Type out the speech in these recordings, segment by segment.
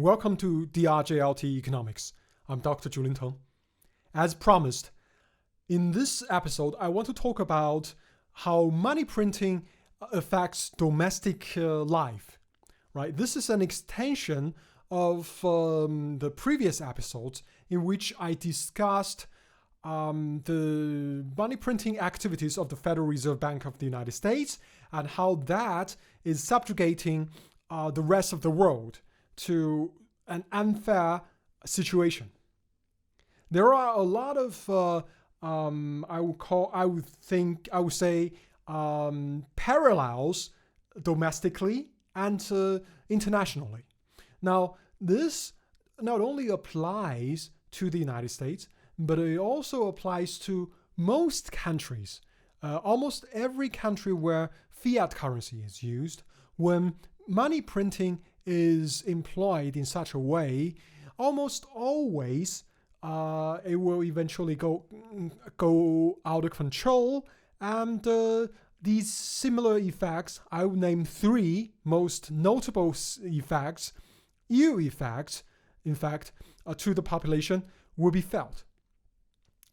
Welcome to DrJLT Economics. I'm Dr. Julian Teng. As promised, in this episode, I want to talk about how money printing affects domestic life. Right? This is an extension of the previous episodes in which I discussed the money printing activities of the Federal Reserve Bank of the United States and how that is subjugating the rest of the world to an unfair situation. There are a lot of I would say parallels domestically and internationally. Now, this not only applies to the United States, but it also applies to most countries. Almost every country where fiat currency is used, when money printing is employed in such a way, almost always it will eventually go out of control, and these similar effects, I will name three most notable effects, ill effects, in fact, to the population will be felt.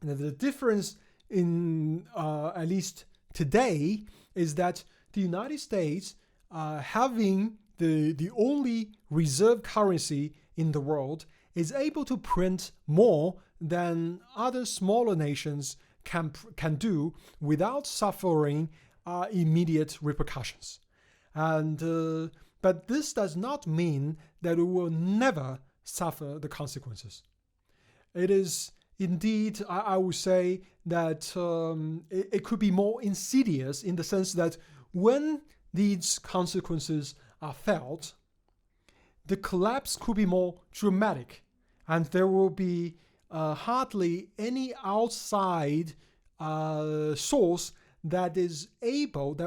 Now, the difference in at least today is that the United States having the only reserve currency in the world is able to print more than other smaller nations can do without suffering immediate repercussions. And but this does not mean that it will never suffer the consequences. It is indeed, I would say that it could be more insidious in the sense that when these consequences are felt, the collapse could be more dramatic, and there will be hardly any outside source that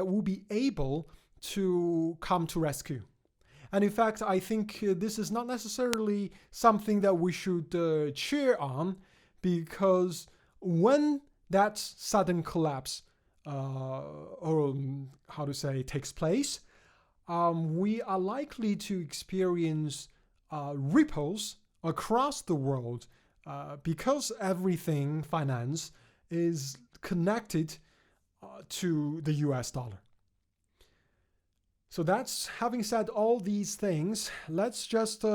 will be able to come to rescue. And in fact, I think this is not necessarily something that we should cheer on, because when that sudden collapse takes place, we are likely to experience ripples across the world because everything finance is connected to the US dollar. So that's, having said all these things, let's just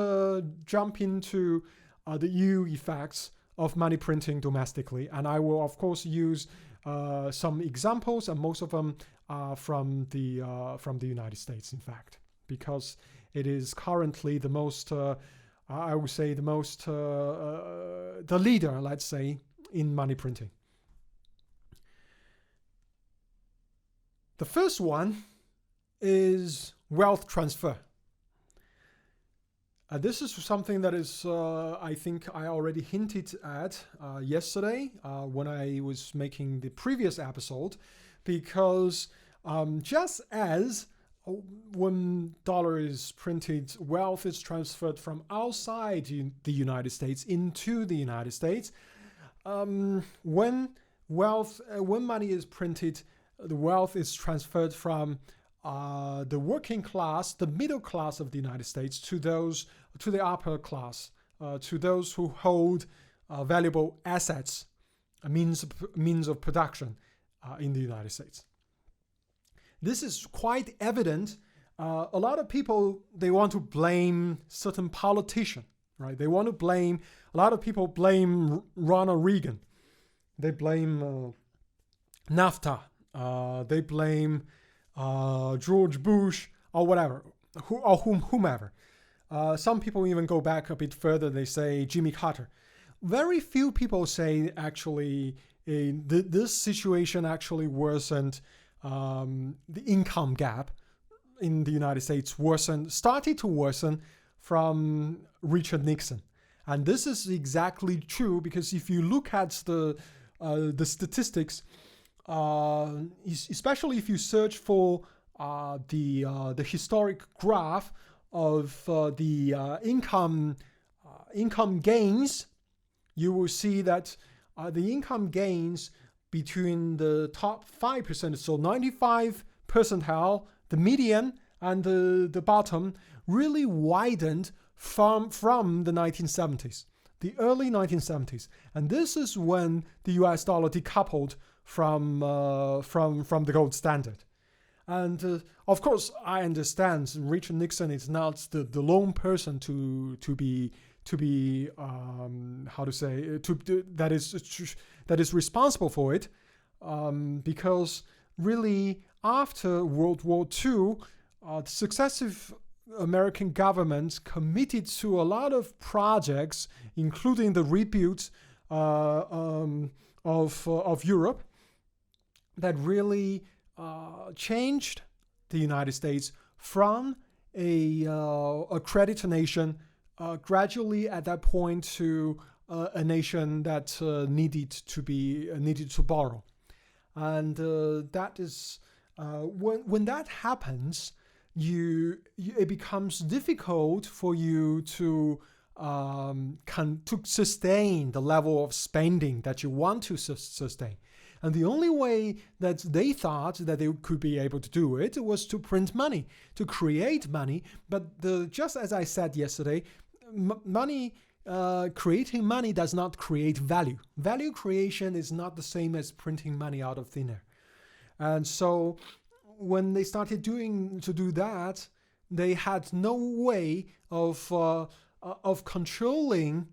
jump into the EU effects of money printing domestically. And I will, of course, use some examples, and most of them are from the United States, in fact, because it is currently the most, I would say, the leader, let's say, in money printing. The first one is wealth transfer. This is something that is, I think I already hinted at yesterday when I was making the previous episode, because just as when dollar is printed, wealth is transferred from outside the United States into the United States. When money is printed, the wealth is transferred from the working class, the middle class of the United States, to the upper class, to those who hold valuable assets, means of production in the United States. This is quite evident. A lot of people, they want to blame certain politician, right? A lot of people blame Ronald Reagan. They blame NAFTA. They blame George Bush or whatever, whomever. Some people even go back a bit further. They say Jimmy Carter. Very few people say actually this situation actually worsened. The income gap in the United States started to worsen from Richard Nixon. And this is exactly true, because if you look at the statistics, especially if you search for the historic graph of the income gains, you will see that the income gains between the top 5%, so 95 percentile, the median, and the bottom, really widened from the 1970s, the early 1970s. And this is when the US dollar decoupled from the gold standard. And of course, I understand Richard Nixon is not the lone person to be that is responsible for it, because really after World War II, successive American governments committed to a lot of projects, including the rebuild of Europe, that really changed the United States from a creditor nation gradually at that point to a nation that needed to borrow. And that is when that happens, it becomes difficult for you to sustain the level of spending that you want to sustain. And the only way that they thought that they could be able to do it was to print money, to create money. But just as I said yesterday, creating money does not create value. Value creation is not the same as printing money out of thin air. And so when they started to do that, they had no way of controlling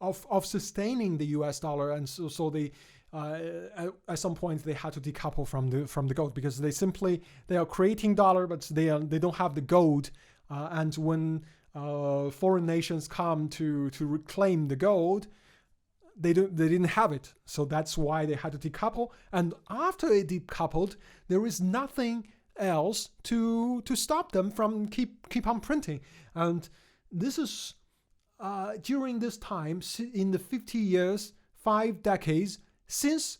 of sustaining the US dollar, and so they at some point they had to decouple from the gold, because they are creating dollar, but they don't have the gold, and when foreign nations come to reclaim the gold, they didn't have it. So that's why they had to decouple. And after it decoupled, there is nothing else to stop them from keep on printing. And this is during this time, in the 50 years, 5 decades since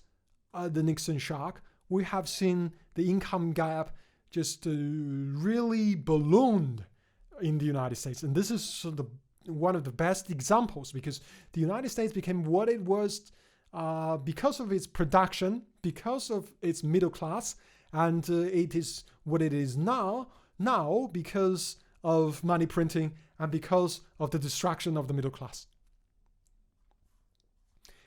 the Nixon shock, we have seen the income gap just really ballooned in the United States. And this is one of the best examples, because the United States became what it was because of its production, because of its middle class, and it is what it is now because of money printing and because of the destruction of the middle class.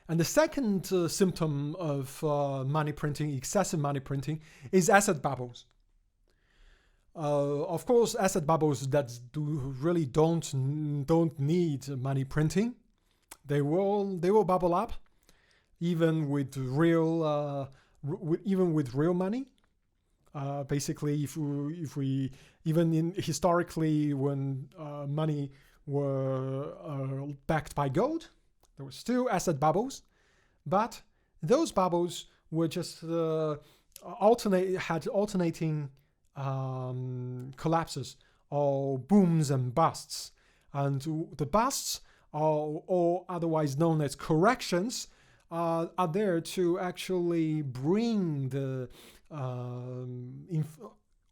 And the second symptom of money printing, excessive money printing, is asset bubbles. Of course, asset bubbles that really don't need money printing. They will bubble up, even with real money. Basically, if we even historically, when money were backed by gold, there were still asset bubbles, but those bubbles were just alternating collapses, or booms and busts. And the busts, or otherwise known as corrections, are there to actually bring the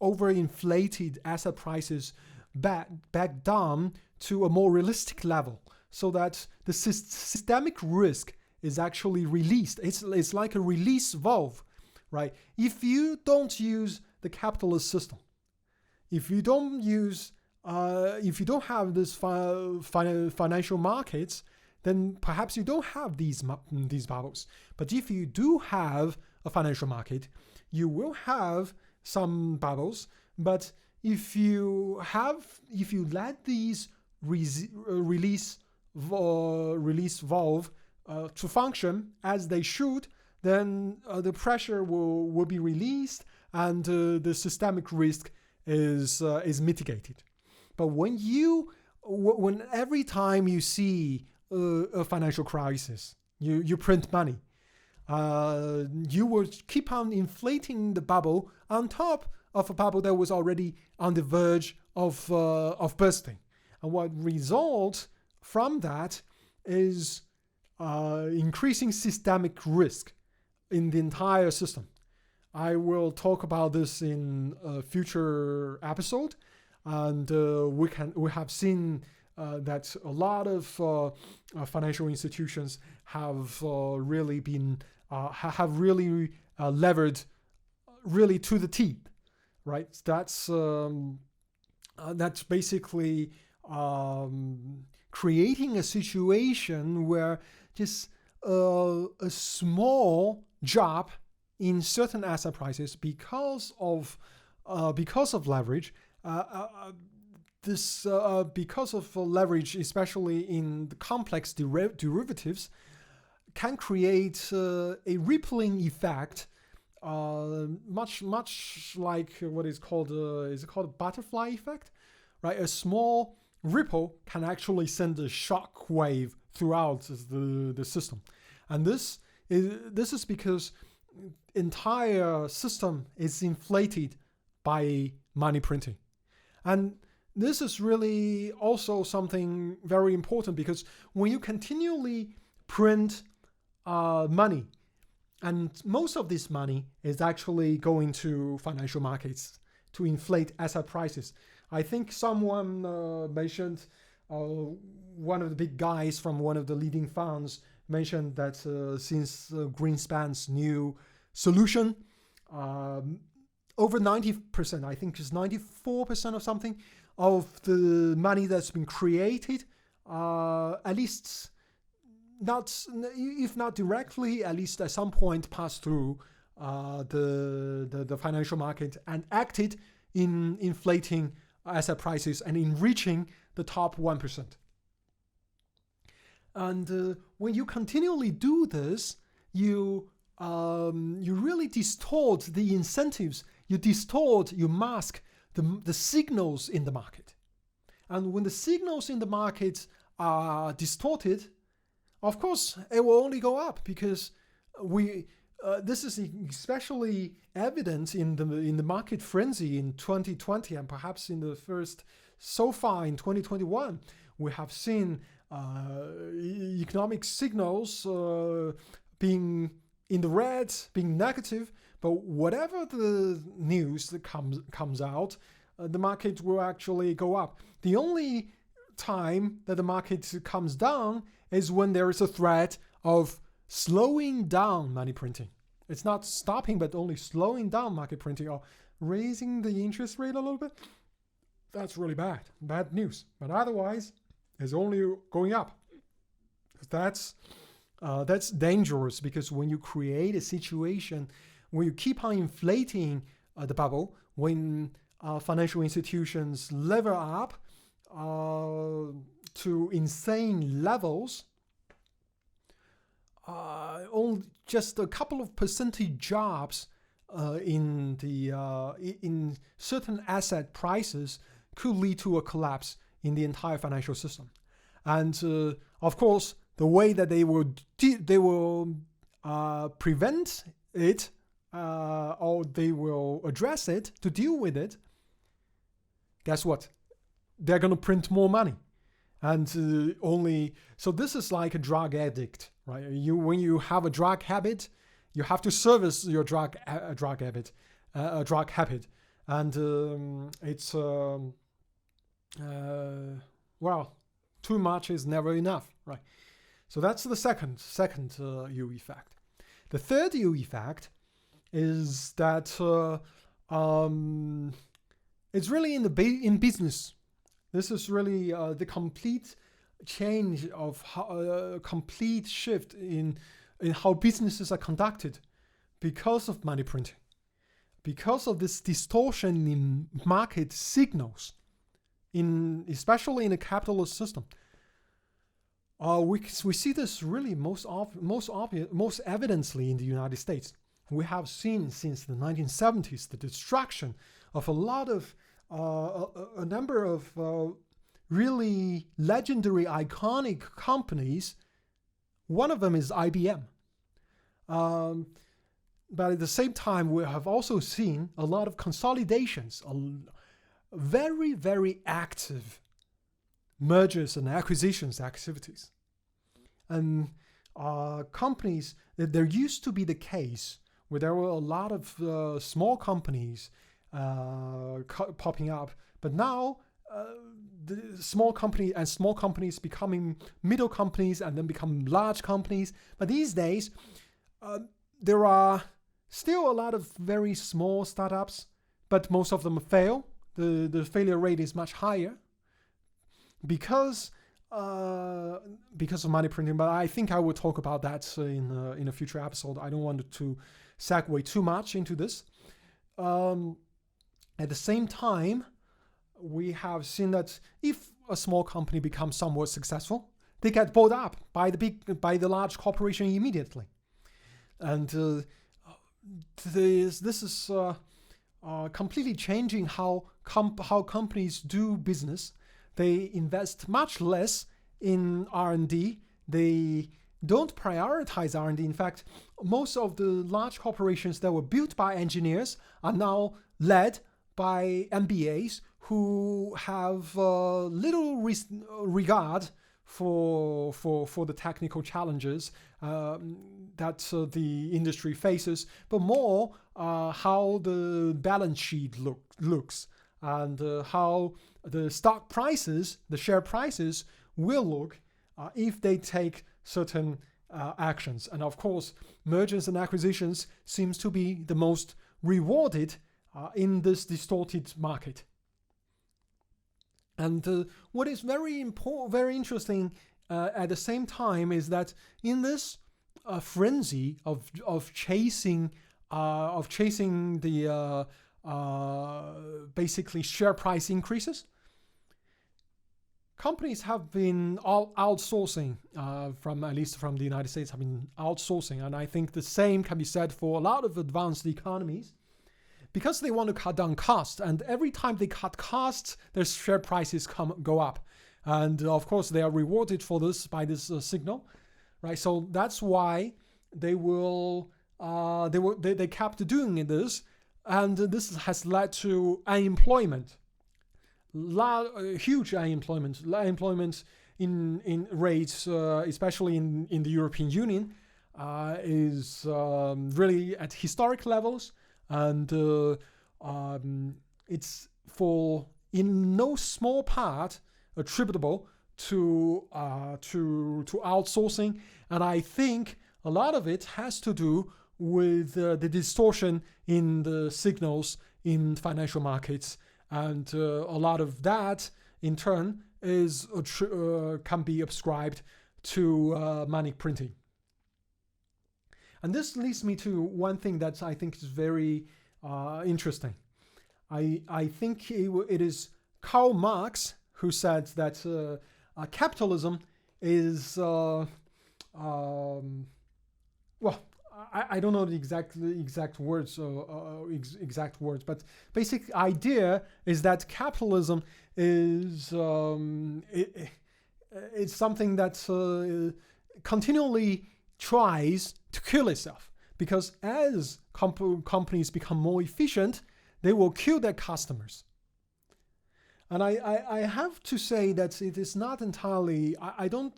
overinflated asset prices back down to a more realistic level, so that the systemic risk is actually released. It's like a release valve, right? If you don't use the capitalist system, if you don't have this financial markets, then perhaps you don't have these bubbles. But if you do have a financial market, you will have some bubbles. But if you let these release valve to function as they should, then the pressure will be released, and the systemic risk is mitigated. But when every time you see a financial crisis, you print money, you will keep on inflating the bubble on top of a bubble that was already on the verge of bursting. And what results from that is increasing systemic risk in the entire system. I will talk about this in a future episode, and we have seen that a lot of financial institutions have really been levered really to the teeth, right? That's that's basically creating a situation where just a small drop in certain asset prices because of leverage. Because of leverage, especially in the complex derivatives, can create a rippling effect, much like what is called a butterfly effect, right? A small ripple can actually send a shock wave throughout the system, and this is because entire system is inflated by money printing. And this is really also something very important, because when you continually print money, and most of this money is actually going to financial markets to inflate asset prices. I think someone mentioned, one of the big guys from one of the leading funds mentioned that since Greenspan's new solution, over 90%, I think it's 94% or something, of the money that's been created, at least not, if not directly, at least at some point passed through the financial market and acted in inflating asset prices and enriching the top 1%. And when you continually do this, you really distort the incentives. You mask the signals in the market. And when the signals in the market are distorted, of course, it will only go up, because this is especially evident in the market frenzy in 2020, and perhaps in the so far in 2021, we have seen economic signals being in the red, being negative. But whatever the news that comes out, the market will actually go up. The only time that the market comes down is when there is a threat of slowing down money printing. It's not stopping, but only slowing down market printing or raising the interest rate a little bit. That's really bad news. But otherwise, it's only going up. That's dangerous, because when you create a situation when you keep on inflating the bubble, when financial institutions lever up to insane levels, only just a couple of percentage drops in certain asset prices could lead to a collapse in the entire financial system. And of course, the way that they will prevent it, or they will address it to deal with it, guess what? They're going to print more money. And so this is like a drug addict, right? When you have a drug habit, you have to service your drug habit. And it's too much is never enough, right? So that's the second U effect. The third U effect is that it's really in business. This is really the complete change of complete shift in how businesses are conducted because of money printing, because of this distortion in market signals, especially in a capitalist system. We see this really most evidently in the United States. We have seen since the 1970s the destruction of a number of really legendary, iconic companies. One of them is IBM. But at the same time, we have also seen a lot of consolidations, very, very active mergers and acquisitions activities. And companies, there used to be the case where there were a lot of small companies popping up, but now the small companies becoming middle companies and then become large companies. But these days, there are still a lot of very small startups, but most of them fail. the failure rate is much higher because of money printing. But I think I will talk about that in a future episode. I don't want to segue too much into this. At the same time, we have seen that if a small company becomes somewhat successful, they get bought up by the large corporation immediately, and this is completely changing how companies do business. They invest much less in R&D. They don't prioritize R&D. In fact, most of the large corporations that were built by engineers are now led by MBAs who have little regard for the technical challenges that the industry faces, but more how the balance sheet looks and how the stock prices, the share prices will look if they take certain actions. And of course, mergers and acquisitions seems to be the most rewarded in this distorted market. And what is very interesting at the same time is that in this frenzy of chasing the basically share price increases, companies have been outsourcing at least from the United States, have been outsourcing, and I think the same can be said for a lot of advanced economies. Because they want to cut down costs, and every time they cut costs, their share prices go up, and of course they are rewarded for this by this signal, right? So that's why they kept doing this, and this has led to unemployment, huge unemployment in rates, especially in the European Union, is really at historic levels. And it's in no small part attributable to outsourcing, and I think a lot of it has to do with the distortion in the signals in financial markets, and a lot of that in turn is can be ascribed to money printing. And this leads me to one thing that I think is very interesting. I think it is Karl Marx who said that capitalism is, well, I don't know the exact words, but basic idea is that capitalism is it's something that continually tries to kill itself, because as companies become more efficient, they will kill their customers. And I have to say that it is not entirely, I'm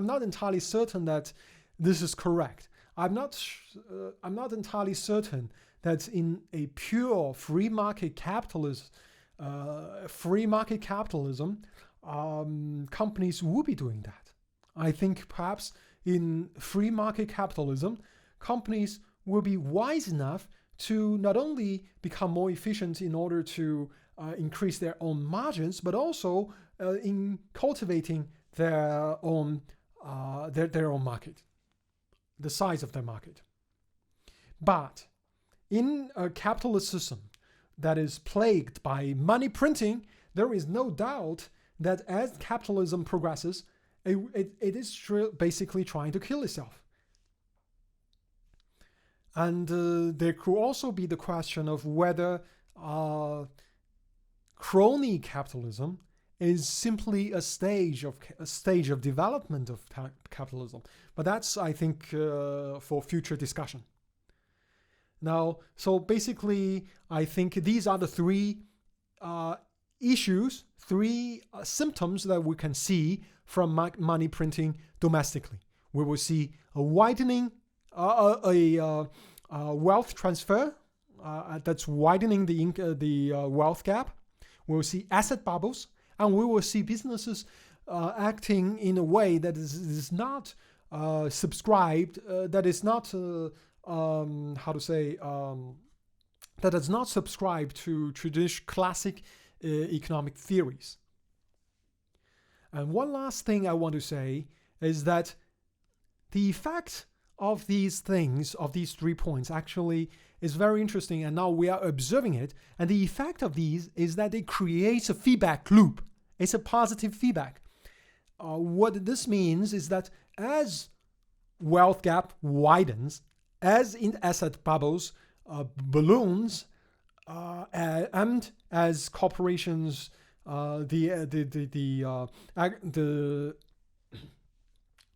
not entirely certain that this is correct. I'm not entirely certain that in a pure free market capitalism, companies will be doing that. I think perhaps in free market capitalism, companies will be wise enough to not only become more efficient in order to increase their own margins, but also in cultivating their own market, the size of their market. But in a capitalist system that is plagued by money printing, there is no doubt that as capitalism progresses, it is basically trying to kill itself. And there could also be the question of whether crony capitalism is simply a stage of development of capitalism. But that's, I think, for future discussion. Now, so basically, I think these are the three issues, three symptoms that we can see from money printing domestically. We will see a widening, wealth transfer that's widening the wealth gap. We will see asset bubbles, and we will see businesses acting in a way that is not subscribed, that is not that does not subscribe to classic economic theories. And one last thing I want to say is that the effect of these things, of these 3 points, actually is very interesting, and now we are observing it. And the effect of these is that it creates a feedback loop. It's a positive feedback. What this means is that as wealth gap widens, as in asset bubbles balloons, and as corporations, the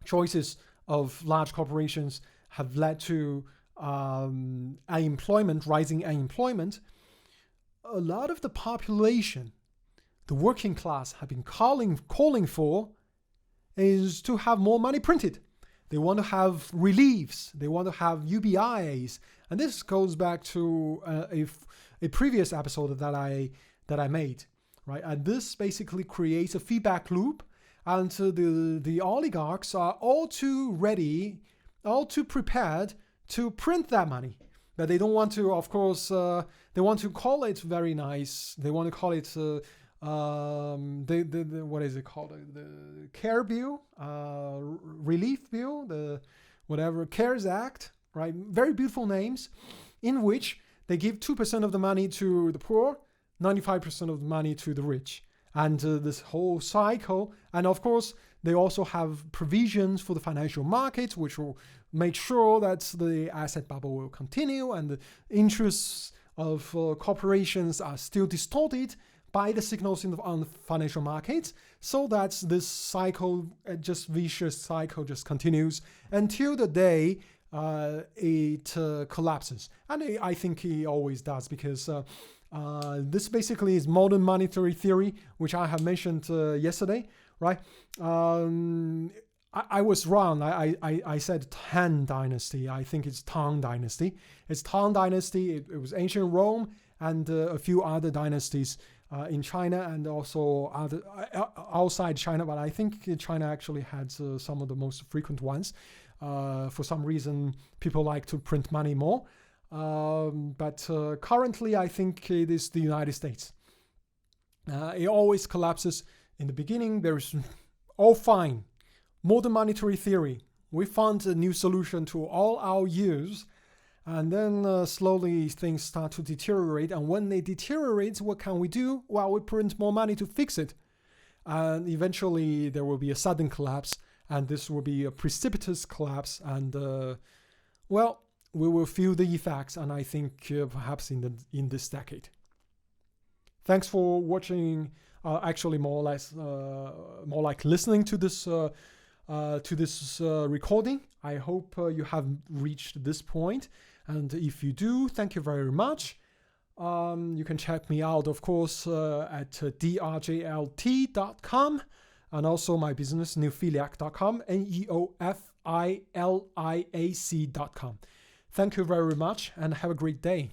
choices of large corporations have led to unemployment, rising unemployment, a lot of the population, the working class, have been calling for is to have more money printed. They want to have reliefs. They want to have UBIs. And this goes back to a previous episode that I made, right? And this basically creates a feedback loop. And the oligarchs are all too ready, all too prepared to print that money. But they don't want to, of course, they want to call it very nice. They want to call it, what is it called? The CARE Bill, Relief Bill, the whatever, CARES Act, right? Very beautiful names, in which they give 2% of the money to the poor, 95% of the money to the rich. And this whole cycle, and of course, they also have provisions for the financial markets, which will make sure that the asset bubble will continue and the interests of corporations are still distorted by the signals on the financial markets, so that this cycle, just vicious cycle, just continues until the day it collapses. And I think it always does, because this basically is modern monetary theory, which I have mentioned yesterday, right? I was wrong. I said Tang Dynasty. I think it's Tang Dynasty. It's Tang Dynasty. It was ancient Rome and a few other dynasties in China, and also other outside China. But I think China actually had some of the most frequent ones. For some reason, people like to print money more. But currently, I think it is the United States. It always collapses in the beginning. There's all fine. Modern monetary theory. We found a new solution to all our years. And then slowly things start to deteriorate. And when they deteriorate, what can we do? Well, we print more money to fix it. And eventually there will be a sudden collapse. And this will be a precipitous collapse. And well, we will feel the effects, and I think perhaps in this decade. Thanks for watching. Actually, more or less, more like listening to this recording. I hope you have reached this point, and if you do, thank you very much. You can check me out, of course, at DrJLT.com, and also my business neofiliac.com, neofiliac.com. Thank you very much, and have a great day.